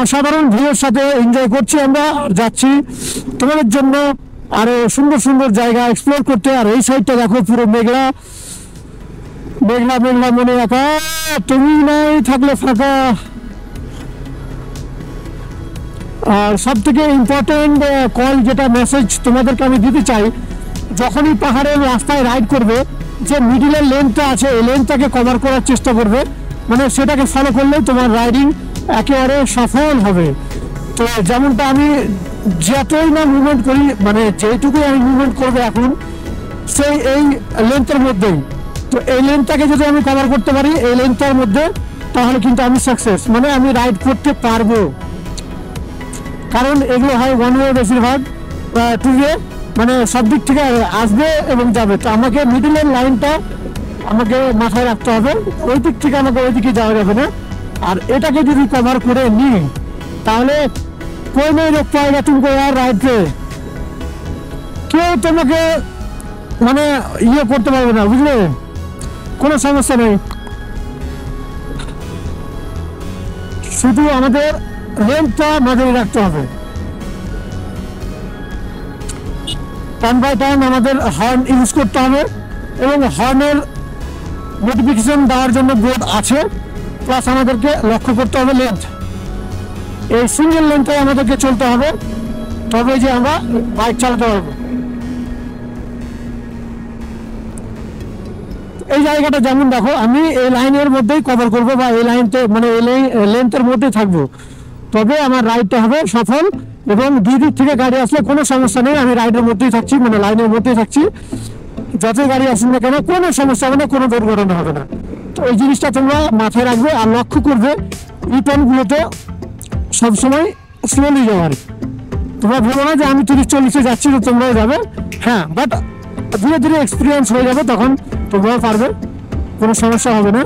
অসাধারণ ভিউয়ের সাথে এনজয় করছি আমরা, যাচ্ছি তোমাদের জন্য আরো সুন্দর সুন্দর জায়গা এক্সপ্লোর করতে। আর এই সাইডটা দেখো পুরো মেঘলা মেঘলা মেঘলা, মনে রাখা তুমি নাই থাকলে ফাঁকা। আর সব থেকে ইম্পর্টেন্ট কল যেটা মেসেজ তোমাদেরকে আমি দিতে চাই, যখনই পাহাড়ের রাস্তায় রাইড করবে, যে মিডিলের লেনটা আছে এই লেনটাকে কভার করার চেষ্টা করবে, মানে সেটাকে ফলো করলে তোমার রাইডিং একেবারে সফল হবে। তো যেমনটা আমি যতই না মুভমেন্ট করি, মানে যেটুকুই আমি মুভমেন্ট করবো এখন সেই এই লেন্থের মধ্যেই, তো এই লেনটাকে যদি আমি কভার করতে পারি এই লেনটার মধ্যে, তাহলে কিন্তু আমি সাকসেস, মানে আমি রাইড করতে পারবো। কারণ এগুলো হয় ওয়ান ওয়ে বেশিরভাগ, টু ওয়ে, মানে সব দিক থেকে আসবে এবং যাবে। তো আমাকে মিডিলের লাইনটা আমাকে মাথায় রাখতে হবে, ওই দিক থেকে আমাকে ওই দিকে যাওয়া যাবে না। আর এটাকে যদি কভার করে নিই তাহলে कोई नहीं रोक पाएगा तुमको यार राइड पे, কেউ তোমাকে মানে ইয়ে করতে পারবে না, বুঝলে, কোনো সমস্যা নেই। শুধু আমাদের রেঞ্জটা নজরে রাখতে হবে। টার্ন বাই টার্ন আমাদের হর্ন ইউজ করতে হবে, এবং হর্নের নোটিফিকেশন দেওয়ার জন্য বোর্ড আছে, প্লাস আমাদেরকে লক্ষ্য করতে হবে লেন্থ। এই সিঙ্গেল লেনটাই আমাদেরকে চলতে হবে, তবে যে আমরা বাইক চালাতে পারবো। এই জায়গাটা যেমন দেখো, আমি এই লাইনের মধ্যেই কভার করবো, বা এই লাইনতে মানে এই লেন্থের মধ্যেই থাকবো, তবে আমার রাইডটা হবে সফল। এবং দুই দিক থেকে গাড়ি আসলে কোনো সমস্যা নেই, আমি রাইডের মধ্যেই থাকছি, মানে লাইনের মধ্যেই থাকছি, যতই গাড়ি আসুন না কেন কোনো সমস্যা হবে না, কোনো দুর্ঘটনা হবে না। তো এই জিনিসটা তোমরা মাথায় রাখবে, আর লক্ষ্য করবে ইউটার্নগুলোতে সবসময় স্লোলি যাওয়ার। তোমরা ভেবো না যে আমি 30-40-এ যাচ্ছি তো তোমরাও যাবে, হ্যাঁ, বাট ধীরে ধীরে এক্সপিরিয়েন্স হয়ে যাবে, তখন তোমরাও পারবে, কোনো সমস্যা হবে না।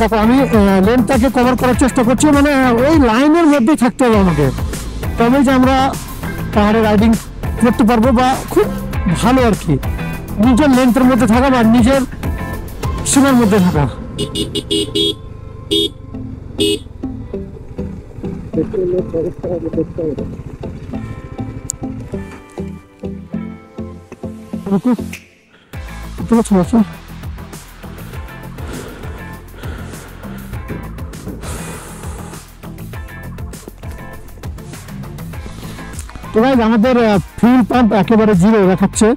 দেখো আমি লেনটাকে কভার করার চেষ্টা করছি, মানে ওই লাইনের মধ্যেই থাকতে হবে আমাকে, তবে যে আমরা পাহাড়ে রাইডিং করতে পারবো, বা খুব ভালো আর কি, নিজের লেন্থের মধ্যে থাকা বা নিজের সীমার মধ্যে থাকা। তো ভাই আমাদের ফুয়েল পাম্প একেবারে জিরো দেখাচ্ছে,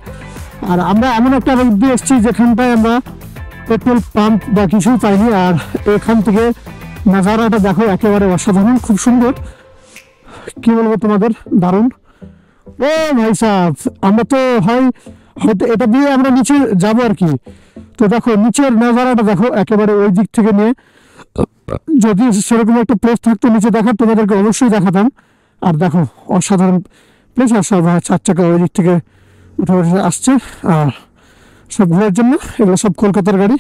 আর আমরা এমন একটা রোড দিয়ে এসেছি যেখানটায় আমরা পেট্রোল পাম্প বা কিছুই পাইনি। আর এখান থেকে নাজারাটা দেখো, একেবারে অসাধারণ, খুব সুন্দর, কি বলবো তোমাদের, দারুণ। ও ভাই সাহেব, আমরা তো হয়তো এটা দিয়ে আমরা নিচে যাবো আর কি। তো দেখো নিচের নাজারাটা দেখো, একেবারে ওই দিক থেকে নিয়ে, যদি সেরকম একটা প্লেস থাকতো নিচে দেখার, তোমাদেরকে অবশ্যই দেখাতাম। আর দেখো অসাধারণ প্লেস, আর সব 4 চাকা ওই দিক থেকে উঠে আসছে, আর সব ঘোরার জন্য, এগুলো সব কলকাতার গাড়ি।